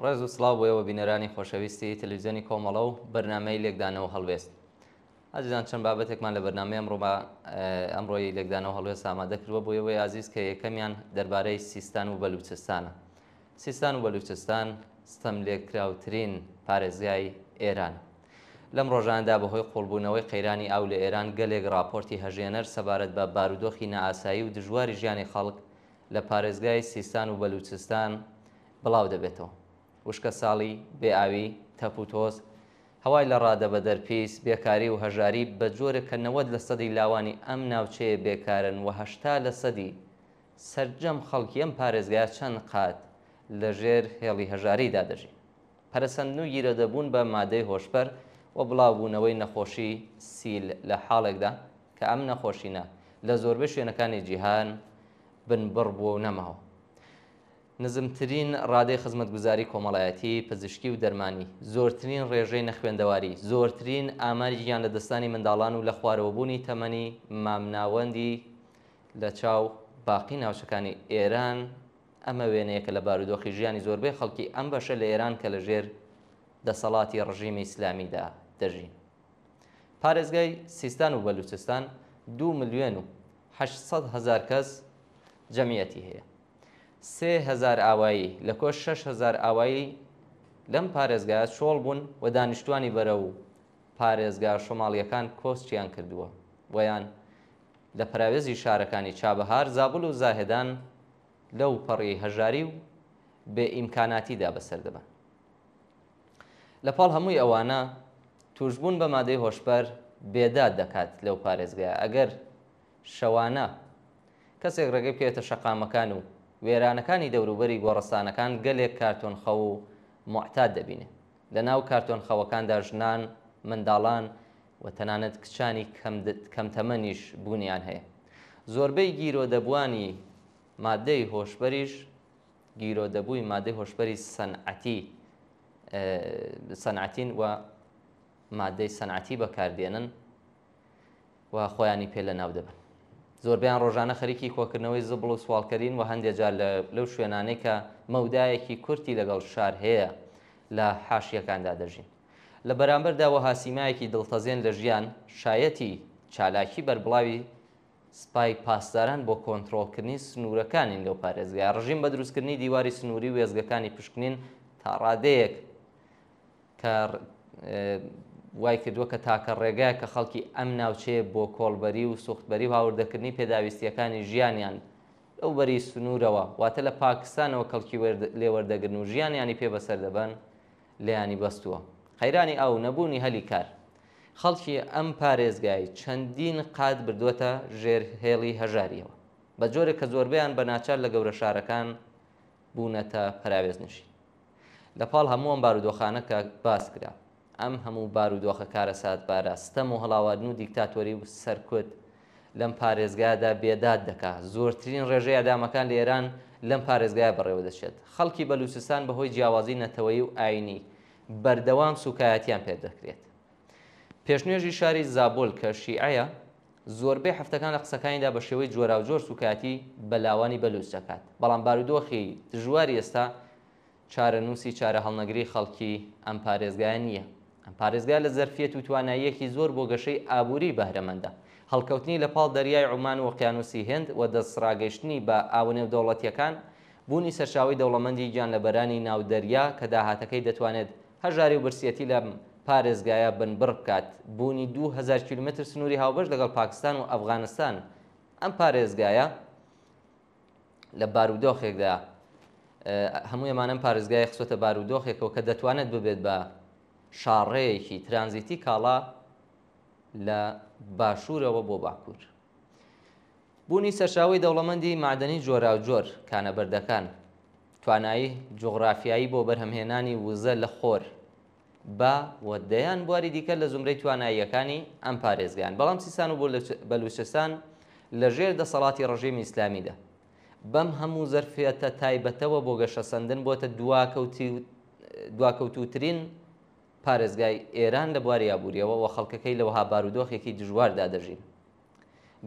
ڕێز و سڵاو بۆیەوە بینەرانی خۆشەویستی تەلەڤیزیۆنی کۆمەڵە و بەرنامەی لێکدانەوە هەڵوێست. ئازیزان چەند بابەتێکمان لە بەرنامەی ئەمڕۆی لێکدانەوە هەڵوێست ئامادە کردووە بۆ ئەوەی ئازیز کە یەکەمیان دەربارەی سیستان و بەلوچستانە. سیستان و بەلوچستان ستەم لێکراوترین پارێزگای ئێرانە. لەم ڕۆژاندا بەهۆی قوڵبوونەوەی قەیرانی ئاو لە ئێران گەلێک راپۆرتی هەژێنەر سەبارەت بە بارودۆخی نائاسایی و دژواری ژیانی خەڵک لە پارێزگای سیستان و بەلوچستان بڵاو دەبێتەوە. وشکە ساڵی بێئاوی، تەپ و تۆز، هەوای لە ڕادە بە دەرپیس، بێکاری و هەژاری بە جۆرێک کە 90% لاوانی ئەم ناوچەیە بێکارن و 80% سەرجەم خەڵکی ئەم پارێزگایە چەند قات لەژێر هێڵی هەژاریدا دەژین. پەرەسەندن و گیرەدەبوون بە مادەی هۆشبەر و بڵاوبوونەوەی نەخۆشی سیل لە حاڵێکدا کە ئەم نەخۆشینە لە زۆربەی شوێنەکانی جیهان بنبڕ بووە و نەماوە. نزمترین ڕادەی خزمەتگوزاری کۆمەڵایەتی، پزیشکی و دەرمانی، زۆرترین ڕێژەی نەخوێندەواری، زۆرترین ئاماری گیان لە دەستانی منداڵان و لە خوارەوەبوونی تەمەنی مامناوەندی لە چاو باقی ناوچەکانی ئێران ئەمە وێنەیەکە لە بارودۆخی ژیانی زۆربەی خەڵکی ئەم بەشە لە ئێران کە لە ژێر دەسەڵاتی ڕژیمی ئیسلامیدا دەژین. پارێزگای سیستان و بەلوچستان 2,800,000 کەس جەمیەتی هەیە. 3,000 ئاوایی لە کۆش 6,000 ئاوایی لەم پارێزگایە شۆڵ بوون و دانیشتوانی بەرە و پارێزگا شۆماڵیەکان کۆستیان کردووە ویان لە پراوێزی شارەکانی چابەهار، زابڵ و زاهێدان لەو پەڕی هەژاری و بێ ئیمکاناتیدا بەسەر دەبن. لە پاڵ هەمووی ئەوانە توشبوون بە مادەی هۆشبەر بێداد دەکات لەو پارێزگایە. ئەگەر شەوانە کەسێک ڕێگەی بکەوێتە شەقامەکان و وێرانەکانی دەوروبەری گۆڕستانەکان گەلێک کارتۆنخە و معتاد دەبینێ. لە ناو کارتۆنخەوەکاندا ژنان، منداڵان و تەنانەت کچانی کەمتەمەنیش بوونیان هەیە. زۆربەی گیرۆدەبوانی مادەی هۆشبەریش گیرۆدەبووی مادەی هۆشبەری سەنعەتین و مادەی سەنعەتی بەکاردێنن و خۆیانی پێ لە ناو دەبن. زۆربیان ڕۆژانە خەریکی کۆکردنەوەی زبڵ و سوالکەرین و هەندێک جار لەو شوێنانەی کە مەودایەکی کورتی لەگەڵ شار هەیە لە حاشیەکاندا دەژین. لە بەرامبەردا و هاسیمایەکی دڵتەزێن لە ژیان، شایەتی چالاکی بەربڵاوی سپای پاسداران بۆ کۆنتڕۆڵکردنی سنوورەکانین لەو پارێزگای، ڕژیم بە دروستکردنی دیواری سنووری و وێزگەکانی پشکنین تا ڕادەیەک کە وای کردووە کە تاکە ڕێگایە کە خەڵکی ئەم ناوچەیە بۆ کۆڵبەری و سوختبەری و هاوردەکردنی پێداویستیەکانی ژیانیان ئەو بەری سنوورەوە واتە لە پاکستانەوە کەڵکی لێوەردەگرن و ژیانیانی پێ بەسەر دەبن لێیانی بەستووە. قەیرانی ئاو نەبوونی هەلی کار خەڵکی ئەم پارێزگای چەندین قات بردووەتە ژێر هێڵی هەژاریەوە بە جۆرێک کە زۆربیان بە ناچار لە گەورە شارەکان بوونەتە پراوێزنشین. لە پاڵ هەموو ئەم بارودۆخانە کە باس کرا، ئەم هەموو بارودۆخە کارە ساتبارە، ستەم و هەڵاوادن و دیکتاتۆری و سەرکوت لەم پارێزگایدا بێداد دەکات. زۆرترین ڕێژەی ئەدامەکان لە ئێران لەم پارێزگایە بەڕێوە دەچێت. خەڵکی بەلوچستان بەهۆی جیاوازی نەتەوەیی و ئاینی بەردەوام سوکایەتیان پێ دەکرێت. پێشنوێژی شاری زابۆل کە شیعەیە زۆربەی هەفتەکان لە قسەکانیدا بە شێوەی جۆراوجۆر سوکایەتی بەلاوانی بەلوچ دەکات. بەڵام بارودۆخی دژواری ئێستا چارەنووسی چارە هەڵنەگری خەڵکی ئەم پارێزگایە نییە. ئەم پارێزگای لە زەرفیەت و تواناییەکی زۆر بۆ گەشەی ئابووری بەهرەمەندە. هەڵکەوتنی لە پاڵ دەریای عومان و ئۆقیانوسی هێند و دەستڕاگەشتنی بە ئاونێو دەوڵەتیەکان، بوونی سەرچاوی دەوڵەمەندی گیانلەبەرانی ناودەریا کە داهاتەکەی دەتوانێت هەژاری و برسیەتی لەم پارێزگایە بنبڕ بکات، بوونی 2,000 کیلومتر سنووری هاوبەش لەگەڵ پاکستان و ئەفغانستان. ئەم پارێزگایە لە بارودۆخێکدا هەموو ئەمانەم پارێزگای خسۆتە بارودۆخێکەوە کە دەتوانێت ببێت بە شاڕەیەکی ترانزیتی کاڵا لە باشوورەوە بۆ باکوور. بوونی سەرچاوی دەوڵەمەندی معدەنی جۆراوجۆر کانەبەردەکان، توانایی جوغرافیایی بۆ بەرهەمهێنانی وزە لە خۆر بە وەدەیان بواری دیکە لە زمرەی تواناییەکانی ئەم پارێزگایان. بەڵام سیستان و بەلوچستان لە ژێر دەسەڵاتی ڕژیمی ئیسلامیدا بەم هەموو زەرفێتە تایبەتەوە بۆ گەشەسەندن بۆتە دواکەوتوترین پارێزگای ئێران لە بواری ئابووریەوە و خەڵکەکەی لەوەها بارودۆخێکی دژواردا دەژین.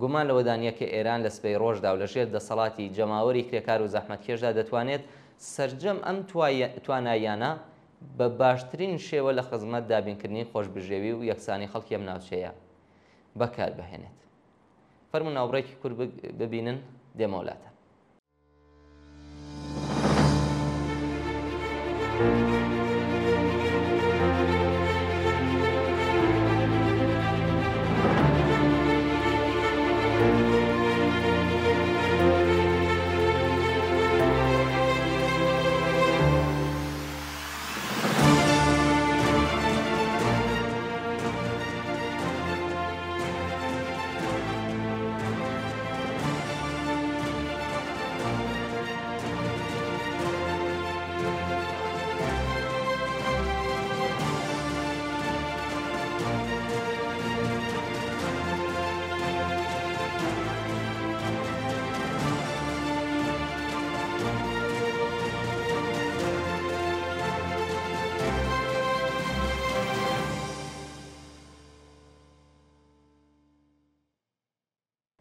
گومان لەوەدانیە کە ئێران لە سبەی ڕۆژدا و لە ژێر دەسەڵاتی جەماوەری کرێکار و زەحمەتکێشدا دەتوانێت سەرجەم ئەم تواناییانە بە باشترین شێوە لە خزمەت دابینکردنی خۆشبژێوی و یەکسانی خەڵکی ئەم ناوچەیە بەکاربهێنێت. فەرموون ناوبڕێکی کورد ببینن دێمە وڵاتە.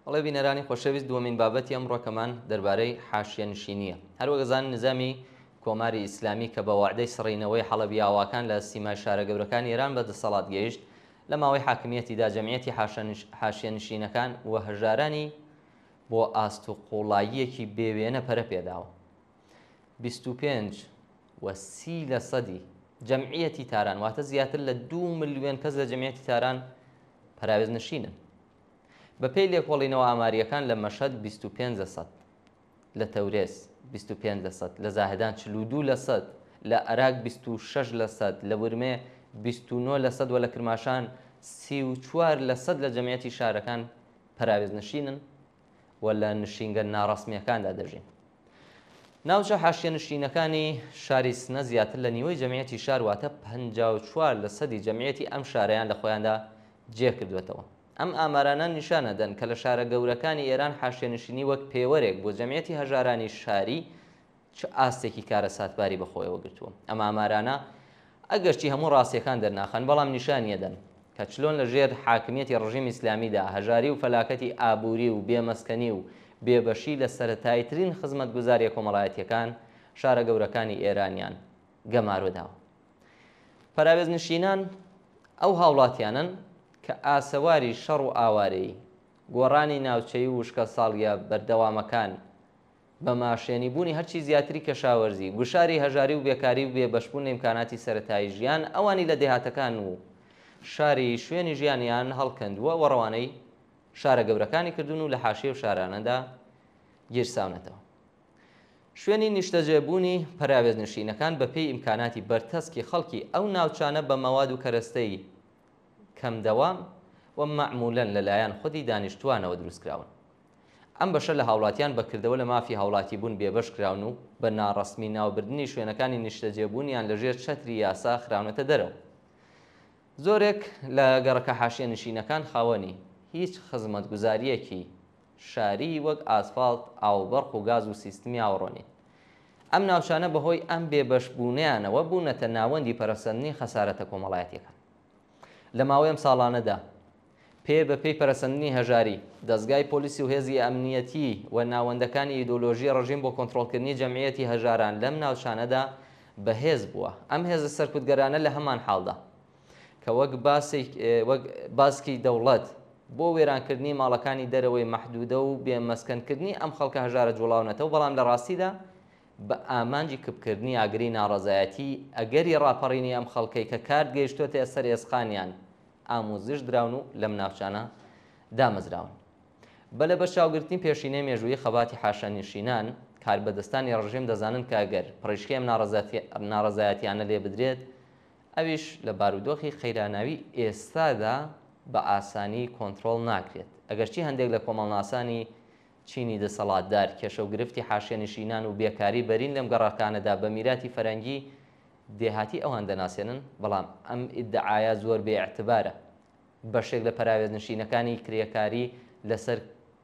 بەڵێ بینەرانی خۆشەویست، دووەمین بابەتی ئەمڕۆکەمان دەربارەی حاشیەنشینیە. هەروەگەزان نظامی کۆماری ئیسلامی کە بە وعدەی سڕینەوەی حەڵەبی ئاواکان لە سیمای شارە گەورەکانی ئێران بەدەسەڵات گەیشت لە ماوەی حاکمیەتیدا جەمعیەتی حاشیەنشینەکان و هەژارانی بۆ ئاستوقوڵاییەکی بێوێنە پەرە پێداوە. 25% جەمعیەتی تاران، واتە زیاتر لە 2 ملیۆن کەس لە جەمعیەتی تاران پەراوێز نشینن. بە پێی لێکۆڵینەوە ئاماریەکان لە مەشهەد 25%، لە تەورێز 25%، لە زاهدان 42%، لە عێراق 26%، لە ورمێ 29% و لە کرماشان 34% لە جەمعیەتی شارەکان پەراوێز نشینن و لە نشینگە ناڕەسمیەکاندا دەژین. ناوچە حاشیەنشینەکانی شاری سنە زیاتر لە نیوەی جەمعیەتی شار، واتە 54% جەمعیەتی ئەم شارەیان لە خۆیاندا جێکردوێتەوە. ئەم ئامارانە نیشانەدەن کە لە شارە گەورەکانی ئێران حاشیەنشینی وەک پێوەرێک بۆ جەمعیەتی هەژارانی شاری چ ئاستێکی کارە ساتباری بەخۆیەوە گرتووە. ئەم ئامارانە ئەگەرچی هەموو ڕاستیەکان دەرناخەن، بەڵام نیشانیەدەن کە چلۆن لە ژێر حاکمیەتی ڕژیم ئیسلامیدا هەژاری و فەلاکەتی ئابووری و بێمەسکەنی و بێبەشی لە سەرەتایترین خزمەتگوزاریە کۆمەڵایەتیەکان شارە گەورەکانی ئێرانیان گەمارۆداوە. پەراوێز نشینان ئەو هاوڵاتیانن کە ئاسەواری شەڕ و ئاوارەی، گۆڕانی ناوچەی و وشکە ساڵیە بەردەوامەکان، بە ماشێنی بوونی هەرچی زیاتری کەشاوەرزی، گوشاری هەژاری و بێکاری و بێبەشبوون ئیمکاناتی سەرەتایی ژیان ئەوانی لە دێهاتەکان و شاری شوێنی ژیانیان هەڵکەندووە و ڕەوانەی شارە گەورەکانی کردوون و لە حاشیە و شارانەدا گیرساونەتەوە. شوێنی نیشتەجێبوونی پەراوێز نشینەکان بە پێی ئیمکاناتی بەرتەسکی خەڵکی ئەو ناوچانە بە مەواد و کەرەستەی کەم دەوام و معمولەن لەلایەن خودی دانیشتوانەوە دروستکراون. ئەم بەشە لە هاوڵاتیان بەکردەوە لە مافی هاوڵاتی بوون بێبەش کراون و بە ناڕەسمی ناوبردننی شوێنەکانی نیشتەجێبوونیان لەژێر چەتری یاسا خراونەتە دەرەوە. زۆرێک لە گەڕەکە حاشیەنشینەکان خاوەنی هیچ خزمەتگوزاریەکی شاری وەک ئاسفالت، ئاوبەرق و گاز و سیستمی ئاوڕۆنی. ئەم ناوچانە بەهۆی ئەم بێبەشبوونیانەوە بوونەتە ناوەندی پەرەسەندنی خەسارەتە کۆمەڵایەتیەکان. لە ماوەی ئەم ساڵانەدا پێ بە پێی پەرەسەندنی هەژاری، دەستگای پۆلیسی و هێزی ئەمنیەتی و ناوەندەکانی ئیدۆلۆژیە ڕژیم بۆ کۆنتڕۆڵکردنی جەمعیەتی هەژاران لەم ناوچانەدا بەهێز بووە. ئەم هێزە سەرکوتگەرانە لە هەمان حاڵدا کە وەک باسکی دەوڵەت بۆ وێرانکردنی ماڵەکانی دەرەوەی مەحدودە و بێمەسکەنکردنی ئەم خەڵکە هەژارە جوڵاونەتەوە، بەڵام لە ڕاستیدا بە ئامانجی کبکردنی ئاگری ناڕەزایەتی ئەگەری ڕاپەڕینی ئەم خەڵکەی کە کارت گەیشتوتە سەر ئێسخانیان ئامۆزش دراون و لەم ناوچانە دامەزراون. بەلە بە چاوگرتنی پێشینەی مێژووی خەباتی حاشیەنشینان، کاربەدەستانی ڕژیم دەزانن کە ئەگەر پڕیشکی ئەم ناڕەزایەتیانە لێ بدرێت، ئەویش لە بارودۆخی خەیراناوی ئێستادا بە ئاسانی کۆنتڕۆڵ ناکرێت. ئەگەرچی هەندێک لە کۆمەڵناسانی چینی دەسەڵاتدار کێشە و گرفتی حاشیەنشینان و بێکاری بەرین لەم گەڕەکانەدا بە میراتی فەرەنگی دێهاتی ئەوان دەناسێنن، بەڵام ئەم ئیدعاە زۆر بێئیعتبارە. بەشێک لە پەراوێزنشینەکانی کرێکاری لەسەر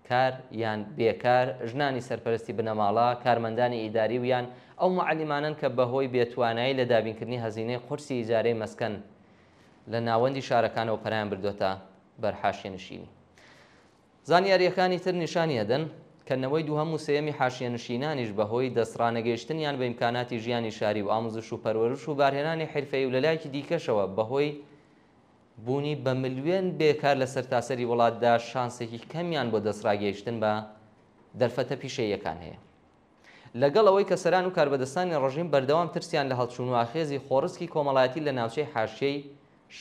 کار یان بێکار، ژنانی سەرپەرستی بنەماڵە، کارمەندانی ئیداری و یان ئەو معەلیمانن کە بەهۆی بێتوانایی لە دابینکردنی هەزینەی قورسی ئیجارەی مەسکەن لە ناوەندی شارەکانەوە پەرایان بردوۆتە بەر حاشیەنشینی. زانیاریەکانی تر نیشانی ئەدەن کەنەوەی دووهەم و سێیەمی حاشیەنشینانیش بەهۆی دەستڕانەگەیشتنیان بە ئیمکاناتی ژیانی شاری و ئاموزش و پەروەرش و بارهێنانی حرفەی و لەلایەکی دیکەشەوە بەهۆی بوونی بە ملیۆن بێکار لە سەرتاسەری وڵاتدا شانسێکی کەمیان بۆ دەستڕاگەیشتن بە دەرفەتە پیشەیەکان هەیە. لەگەڵ ئەوەی کە سەران و کاربەدەستانی ڕژیم بەردەوام ترسیان لە هەڵچوون و ئاخێزی خۆڕسکی کۆمەڵایەتی لە ناوچەی حاشیەی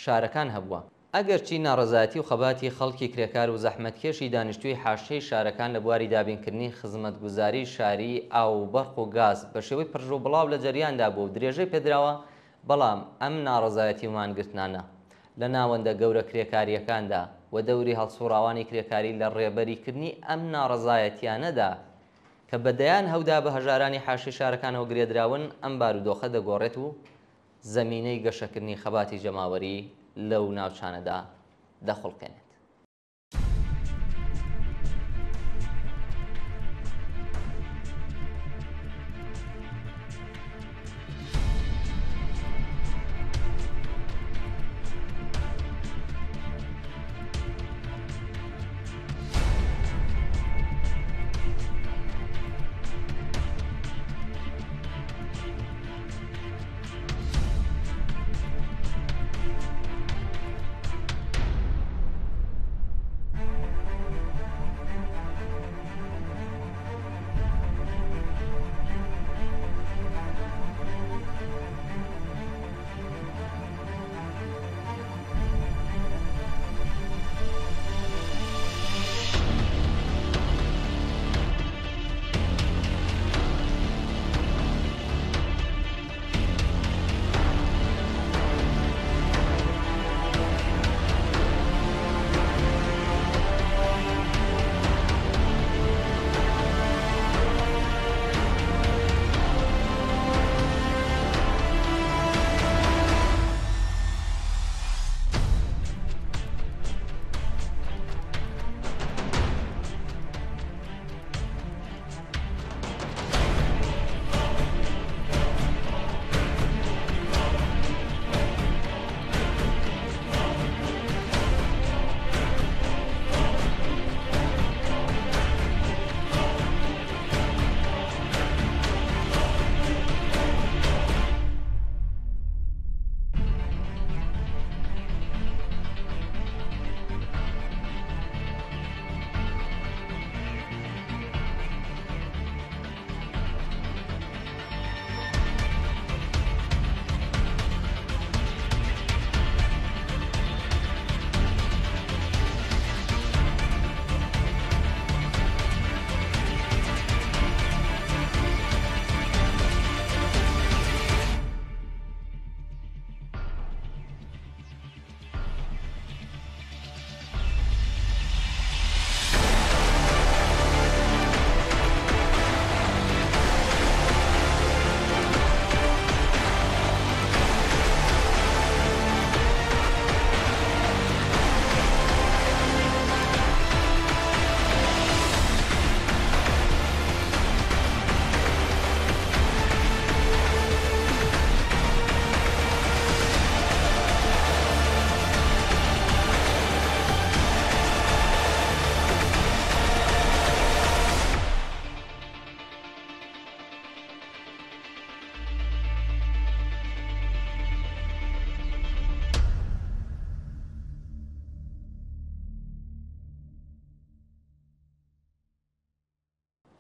شارەکان هەبووە، ئەگەرچی ناڕەزایەتی و خەباتی خەڵکی کرێکار و زەحمەتکێشی دانیشتووی حاشیەی شارەکان لە بواری دابینکردنی خزمەتگوزاری شاری ئاو و بەرق و گاز بە شێوەی پرژ و بڵاو لە جەریاندا بوو و درێژەی پێدراوە، بەڵام ئەم ناڕەزایەتی ومانگرتنانە لە ناوەندە گەورە کرێکاریەکاندا و دەوری هەڵسوڕاوانی کرێکاری لە ڕێبەریکردنی ئەم ناڕەزایەتیانەدا کە بەدەیان هەودا بە هەژارانی حاشیە شارەکانەوە گرێدراون، ئەم بارودۆخە دەگۆڕێت و زەمینەی گەشەکردنی خەباتی جەماوەری لەو ناوچانەدا دەخڵکێنێت.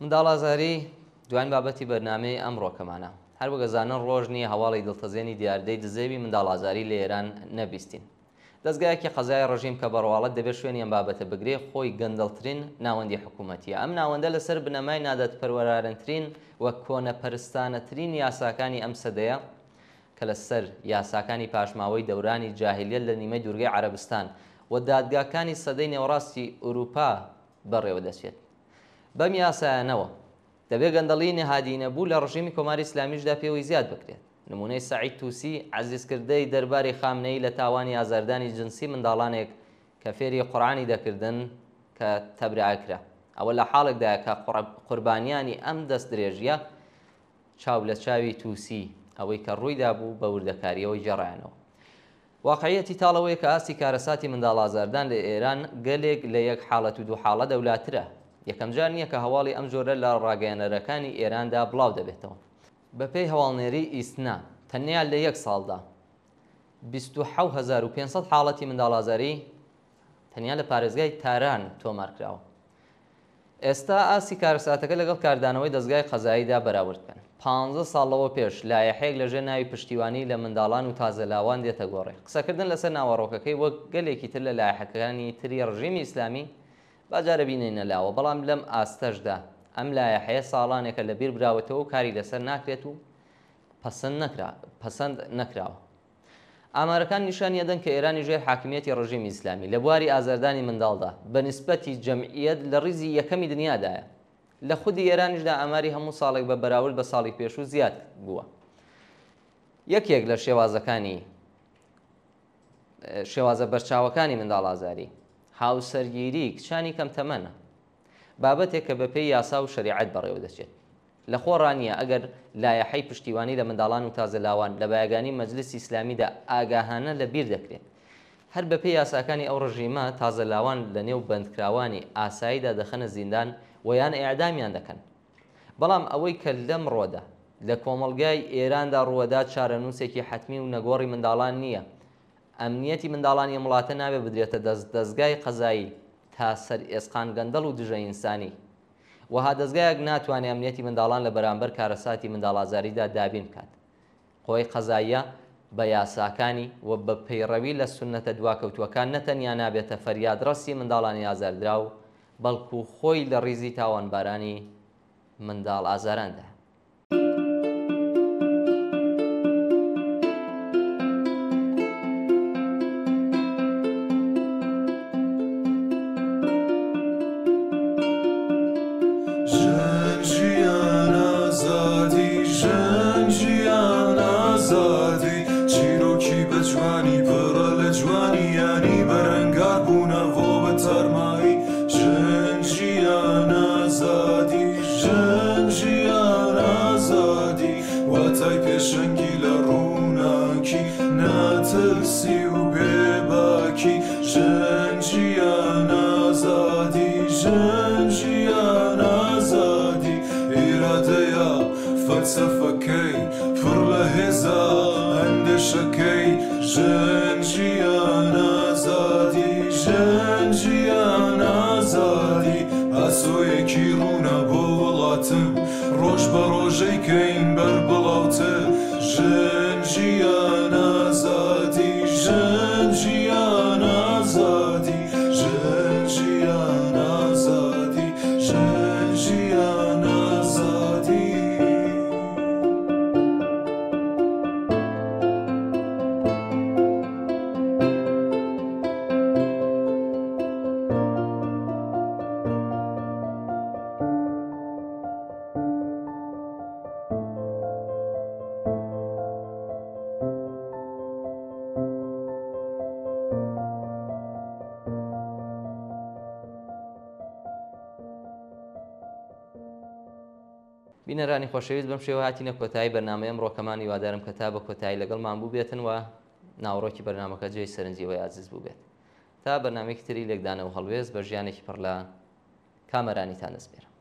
منداڵازاری دوایین بابەتی بەرنامەی ئەمڕۆکەمانە. هەر بەگەزانن ڕۆژ نییە هەواڵی دڵتەزێنی دیاردەی دزێوی منداڵازاری لە ئێران نەبیستین. دەستگایەکی قەزای ڕژیم کە بەڕواڵەت دەبێت شوێنیان بابەتە بگرێ خۆی گەندەڵترین ناوەندی حکوومەتیە. ئەم ناوەندە لەسەر بنەمای نادەتپەروەرارنترین وە کۆنەپەرستانەترین یاساکانی ئەم سەدەیە کە لەسەر یاساکانی پاشماوەی دەورانی جاهلیەت لە نیمەی دوورگەی عەرەبستان و دادگاکانی سەدەی نێوەڕاستی ئوروپا بەڕێوە دەچێت. بەم یاسایانەوە دەبێت گەندەڵی نەهادینەبوو لە ڕژیمی کۆماری ئیسلامیشدا پێوەی زیاد بکرێت. نمونەی سەعید تووسی عەزیزکردەی دەرباری خامنەی لە تاوانی ئازاردانی جنسی منداڵانێک کە فێری قورئانی دەکردن کە تەبرئەکرا. ئەوە لە حاڵێکدایە کە قوربانیانی ئەم دەست درێژیە چاو لە چاوی تووسی ئەوەی کە ڕوویدا بوو بە وردەکاریەوەی جێڕایانەوە. واقعیەتی تاڵەوەی کە ئاستی کارەساتی منداڵ ئازاردان لە ئێران گەلێک لە یەک حاڵەت و دوو حاڵە دەولاترە. یەکەم جار نییە کە هەواڵی ئەم جۆرە لە ڕاگەیەنەرەکانی ئێراندا بڵاو دەبێتەوە. بەپێی هەواڵنێری ئیسنا تەنیا لە یەک ساڵدا 27,500 حاڵەتی منداڵازاری تەنیا لە پارێزگای تاران تۆمارکراوە. ئێستا ئاسی کارەساتەکە لەگەڵ کاردانەوەی دەستگای قەزاییدا بەراورد بکەن. 15 ساڵەوە پێش لایەحەیەک لەژێر ناوی پشتیوانی لە منداڵان و تازەلاوان دێتە گۆڕێ. قسەکردن لەسەر ناوەڕۆکەکەی وەک گەلێکی تر لە لایەحەکانی تری ڕژیمی ئیسلامی باجارە بینێنە لاوە، بەڵام لەم ئاستەشدا ئەم لایەحەیە ساڵانێکە لەبیر براوەتەوە و کاری لەسەر ناکرێت و پەسەند نەکراوە. ئامارەکان نیشانیە دەن کە ئێرانی ژێر حاکمیەتی ڕژیمی ئیسلامی لە بواری ئازاردانی منداڵدا بە نیسبەتی جەمعیەت لە ڕیزی یەکەمی دنیادایە. لە خودی ئێرانیشدا ئاماری هەموو ساڵێک بە بەراورد بە ساڵی پێشوو زیاد بووە. یەکێک لە شێوازە بەرچاوەکانی منداڵازاری هاوسەرگیری کچانی کەم تەمەنە، بابەتێک کە بەپێی یاسا و شەریعەت بەڕێوە دەچێت. لە خۆڕانیە ئەگەر لایەحەی پشتیوانی لە منداڵان و تازەلاوان لە بایەگانی مەجلیسی ئیسلامیدا ئاگاهانە لەبیر دەکرێت، هەر بەپێی یاساکانی ئەو ڕژیمە تازەلاوان لە نێو بەندکراوانی ئاساییدا دەخەنە زیندان و یان ئیعدامیان دەکەن. بەڵام ئەوەی کە لەم ڕۆدا لە کۆمەڵگای ئێراندا ڕووەدا چارەنووسێکی حتمی و نەگۆڕی منداڵان نییە. ئەمنیەتی منداڵانی وڵاتە نابێ بدرێتە دەستگای قەزایی تا سەر ئێسقان گەندەڵ و دژە ئینسانی. وەها دەستگایەک ناتوانێت ئەمنیەتی منداڵان لە بەرامبەر کارەساتی منداڵازاریدا دابین بکات. خۆی قەزاییە بە یاساکانی و بە پەیڕەوی لە سونەتە دواکەوتووەکان نەتەنیا نابێتە فەریادڕەسی منداڵانی ئازاردرا و بەڵکو خۆی لە ڕیزی تاوانبارانی منداڵ ئازاراندا. فەلسەفەکەی پڕ لە هێزە ئەندێشەکەی ژن ژیان ئازادی، ژن ژیان ئازادی، ئاسۆیەکی ڕوونە بۆ وڵاتم ڕۆژ بە ڕۆژەی کەین بەر بڵاوتر. ژن ژیان ئازادی، ژن ژیان ئازادی، ژن ژیان ئازادی، ژن ژیان ئازادی. بینەرانی خۆشەویست، بەم شێوە هاتینە کۆتایی بەرنامەی ئەمڕۆکەمان. هیوادارم کە تا بە کۆتایی لەگەڵمان بوو بێتن و ناوڕۆکی بەرنامەکە جێی سەرنجیەوەی عزیز بوو بێت. تا بەرنامەیەکی تری لێکدانەوە هەڵوێست بە ژیانێکی پڕ لە کامەرانیتان دەسپێرم.